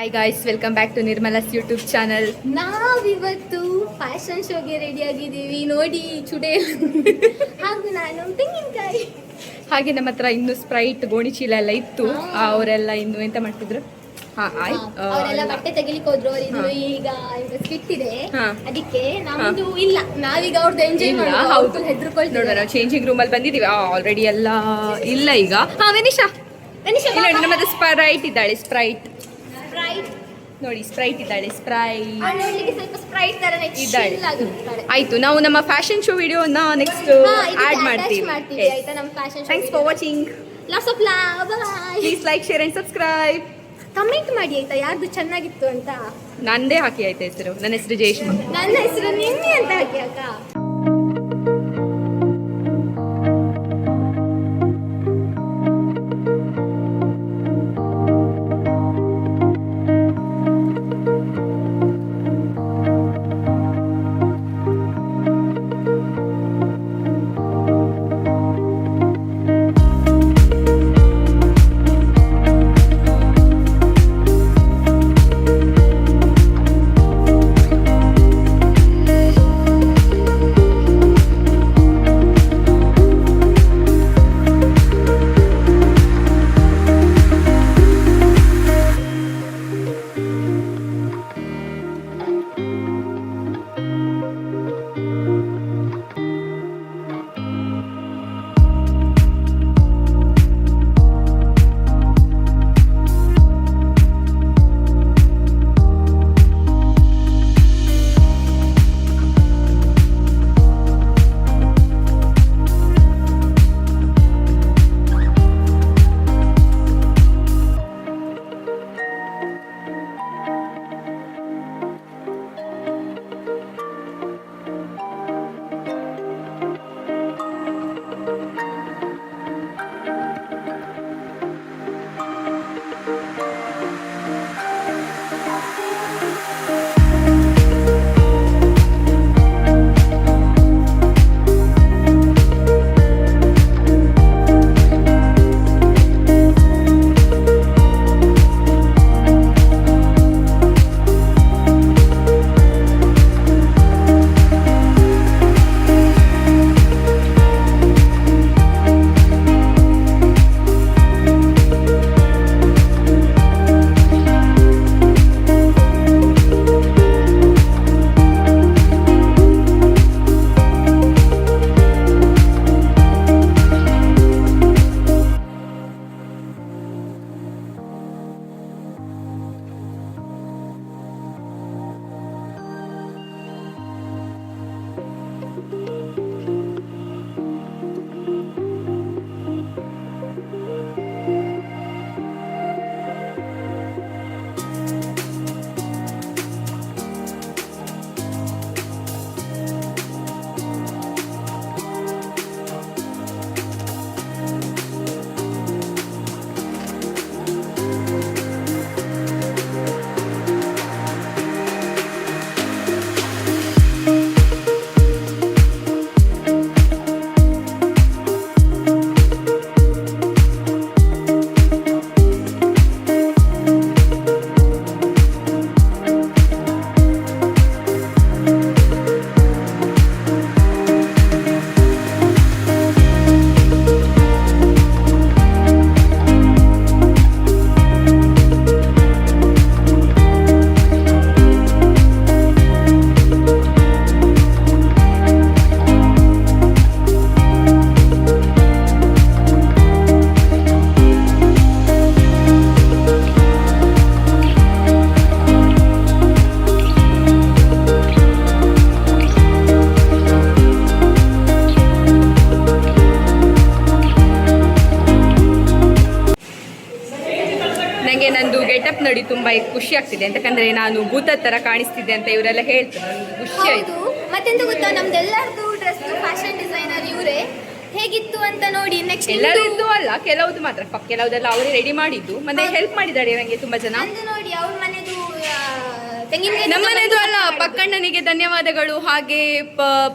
Hi guys, welcome back to Nirmala's YouTube channel. ನಾವಿವತ್ತು fashion ಶೋಗೆ ready ಆಗಿದ್ದೀವಿ. ನೋಡಿ ಚುಡೇಲ್ ಹಾಗೂ ನಾನು ತೆಂಗಿನಕಾಯಿ. ಹಾಗೆ ನಮ್ಮ ಹತ್ರ ಇನ್ನು ಸ್ಪ್ರೈಟ್ ಗೋಣಿ ಚೀಲ ಎಲ್ಲ ಇತ್ತು. ಅವರೆಲ್ಲ ಇನ್ನು ಎಂತ ಮಾಡ್ತಿದ್ರು, ಅವರೆಲ್ಲ ಬಟ್ಟೆ ತೆಗಿಲಿಕ್ಕೆ ಹೋದ್ರು. ಇದು ಈಗ ಸ್ಕಿಟ್ ಇದೆ, ಅದಕ್ಕೆ ನಮ್ದು ಇಲ್ಲ. ನಾವೀಗ ಅವ್ರದ್ದು ಎಂಜಾಯ್ ಹೌದು, ಹೆದರ್ಕೊಳ್ತೀವಿ. ನೋಡೋಣ. ನಾವು ಚೇಂಜಿಂಗ್ ರೂಮ್ ಅಲ್ಲಿ ಬಂದಿದ್ದೀವಿ ಆಲ್ರೆಡಿ. ಎಲ್ಲ ಇಲ್ಲ ಈಗ. ವೆನಿಶಾ ನೋಡಿ, ನಮ್ಮದು ಸ್ಪ್ರೈಟ್ ಇದ್ದಾಳೆ. ಸ್ಪ್ರೈಟ್ ನೋಡಿ, ಸ್ಪ್ರೈಟ್ ಇದ್ದಾಳೆ. ಸ್ಪ್ರೈಟ್ ಇದ್ದಾಳೆ. ಆಯ್ತು, ನಾವು ನಮ್ಮ ಫ್ಯಾಷನ್ ಶೋ ವಿಡಿಯೋನ ನೆಕ್ಸ್ಟ್ ಆಡ್ ಮಾಡ್ತೀವಿ. Thanks for watching. Lots of love. Please like, share and subscribe. Comment ಮಾಡಿ ಆಯ್ತಾ, ಯಾರ್ದು ಚೆನ್ನಾಗಿತ್ತು ಅಂತ. ನಂದೇ ಹಾಕಿ ಆಯ್ತಾ ಹೆಸರು. ನನ್ನ ಹೆಸರು ಜಯಶ್ರೀ. ನನ್ನ ಹೆಸರು ನಿನ್ನೆ ಅಂತ ಹಾಕಿ ಅಕ್ಕ. ನನಗೆ ನಂದು ಗೆಟಪ್ ನೋಡಿ ತುಂಬಾ ಖುಷಿ ಆಗ್ತಿದೆ. ಯಾಕಂದ್ರೆ ನಾನು ಭೂತ ತರ ಕಾಣಿಸ್ತಿದ್ದೆ ಅಂತ ಇವರೆಲ್ಲ ಹೇಳ್ತಾರೆ. ಖುಷಿ ಆಯ್ತು. ಮತ್ತೆಂತ ಗೊತ್ತಾ, ನಮ್ದೆಲ್ಲರದು ಡ್ರೆಸ್ ಫ್ಯಾಷನ್ ಡಿಸೈನರ್ ಇವರೇ. ಹೇಗಿತ್ತು ಅಂತ ನೋಡಿ. ನೆಕ್ಸ್ಟ್ ಎಲ್ಲರದ್ದು ಅಲ್ಲ, ಕೆಲವ್ದು ಮಾತ್ರ. ಕೆಲವುದೆಲ್ಲ ಅವರೇ ರೆಡಿ ಮಾಡಿದ್ದು. ಮತ್ತೆ ಹೆಲ್ಪ್ ಮಾಡಿದ್ದಾರೆ ನನಗೆ ತುಂಬಾ ಜನ. ಅಂದು ನೋಡಿ, ಅವ್ರ ಮನೆದು ತೆಂಗಿನಕಾಯಿ ನಮ್ಮನೆದು ಅಲ್ಲ, ಪಕ್ಕಣ್ಣನಿಗೆ ಧನ್ಯವಾದಗಳು, ಹಾಗೆ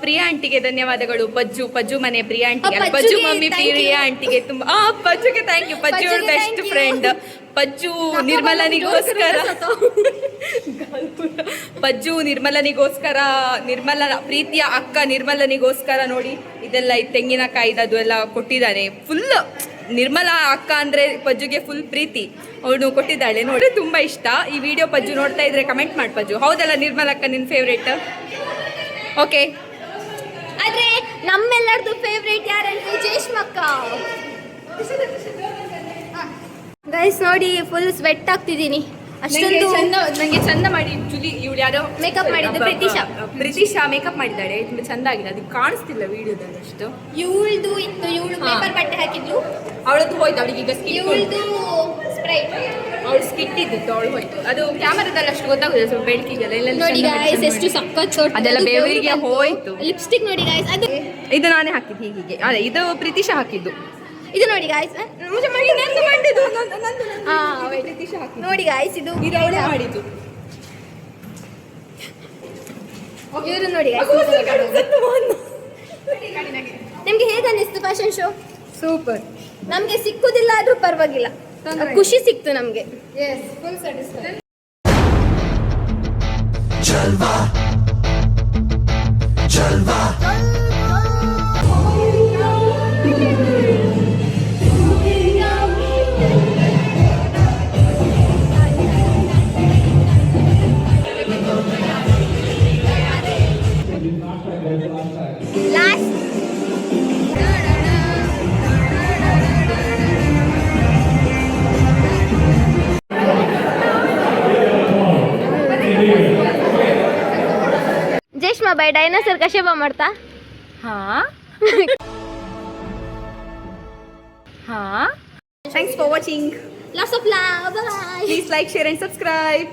ಪ್ರಿಯಾ ಆಂಟಿಗೆ ಧನ್ಯವಾದಗಳು. ಪಜ್ಜು ಮನೆ ಪ್ರಿಯಾ ಆಂಟಿಗೆ ಅಲ್ಲ, ಪಜ್ಜು ಮಮ್ಮಿ ಪ್ರಿಯಾ ಆಂಟಿಗೆ ತುಂಬಾ ಪಜ್ಜುಗೆ ಥ್ಯಾಂಕ್ ಯು. ಪಜ್ಜು ಅವಳ ಬೆಸ್ಟ್ ಫ್ರೆಂಡ್. ಪಜ್ಜು ನಿರ್ಮಲನಿಗೋಸ್ಕರ ನಿರ್ಮಲನ ಪ್ರೀತಿಯ ಅಕ್ಕ ನಿರ್ಮಲನಿಗೋಸ್ಕರ ನೋಡಿ ಇದೆಲ್ಲ ಈ ತೆಂಗಿನಕಾಯಿದು ಅದು ಎಲ್ಲ ಕೊಟ್ಟಿದ್ದಾನೆ. ಫುಲ್ ನಿರ್ಮಲಾ ಅಕ್ಕ ಅಂದ್ರೆ ಪಜ್ಜುಗೆ ಫುಲ್ ಪ್ರೀತಿ, ಅವಳು ಕೊಟ್ಟಿದ್ದಾಳೆ ನೋಡಿ, ತುಂಬಾ ಇಷ್ಟ. ಈ ವಿಡಿಯೋ ಪಜ್ಜು ನೋಡ್ತಾ ಇದ್ರೆ ಕಮೆಂಟ್ ಮಾಡಿ ಪಜ್ಜು. ಹೌದಲ್ಲ ನಿರ್ಮಲಾ ಅಕ್ಕ ನಿನ್ ಫೇವ್ರೇಟ್? ಓಕೆ, ಆದ್ರೆ ನಮ್ಮೆಲ್ಲರದು ಫೇವ್ರೇಟ್ ಯಾರಂದ್ರೆ ಜೇಷ್ಮಕ್ಕ. ಗೈಸ್ ನೋಡಿ ಫುಲ್ ಸ್ವೆಟ್ ಆಗ್ತಿದ್ದೀನಿ ಅಷ್ಟೊಂದು. ನಂಗೆ ಚಂದ ಮಾಡಿ ಜುಲಿ ಇವಳು ಯಾರೋ ಮೇಕಪ್ ಮಾಡಿದ್ದು ಪ್ರಿತಿಶಾ ಮೇಕಪ್ ಮಾಡಿದ್ದಾಳೆ, ತುಂಬಾ ಚಂದ ಆಗಿದೆ. ಅದಕ್ಕೆ ಕಾಣಿಸ್ತಿಲ್ಲ ವಿಡಿಯೋದಲ್ಲಿ ಅಷ್ಟು. ಇವಳ್ದು ಇತ್ತು, ಇವಳು ಪೇಪರ್ ಬಟ್ಟೆ ಹಾಕಿದ್ಲು, ಅವಳದ್ದು ಹೋಯ್ತು. ಅವಳಿಗೆ ಈಗ ಇವಳ್ದು ಸ್ಪ್ರೈಟ್, ಅವಳು ಸ್ಕಿಟ್ ಇದ್ದಿತ್ತು, ಅವಳು ಹೋಯ್ತು. ಅದು ಕ್ಯಾಮರಾದಲ್ಲಿ ಅಷ್ಟು ಗೊತ್ತಾಗುದಿಲ್ಲ, ಸ್ವಲ್ಪ ಬೆಳಕಿಗೆಲ್ಲ ಇಲ್ಲ. ನೋಡಿ ಗಾಯ್ಸ್ ಎಷ್ಟು ಸಖತ್ ಅದೆಲ್ಲ ಬೆವರಿಗೆ ಹೋಯ್ತು. ಲಿಪ್ಸ್ಟಿಕ್ ನೋಡಿ ಗಾಯ್ಸ್, ಅದು ಇದು ನಾನೇ ಹಾಕಿದ್ದು ಹೀಗೆ. ಅದೇ ಇದು ಪ್ರಿತಿಶಾ ಹಾಕಿದ್ದು. ಇದು ನೋಡಿ ಗಾಯ್ಸ್, ನೋಡಿ ಗಾಯ್ಸ್ ಇದು ಅವಳೇ ಮಾಡಿದ್ದು. ಇವರು ನೋಡಿ ನಿಮ್ಗೆ ಹೇಗೆ ಅನ್ನಿಸ್ತು ಫ್ಯಾಷನ್ ಶೋ? ಸೂಪರ್. ನಮ್ಗೆ ಸಿಕ್ಕುದಿಲ್ಲ ಆದ್ರೂ ಪರವಾಗಿಲ್ಲ, ಖುಷಿ ಸಿಕ್ತು ನಮ್ಗೆ. Full satisfy. ಲಾಸ್ಟ್ ಜೇಷ್ಮಾ ಬಾಯ್ ಡೈನೋಸರ್ ಕಶೆ ಬಾ ಮಾಡ್ತಾ. Thanks for watching. Lots of love. Bye. Please like, share and subscribe.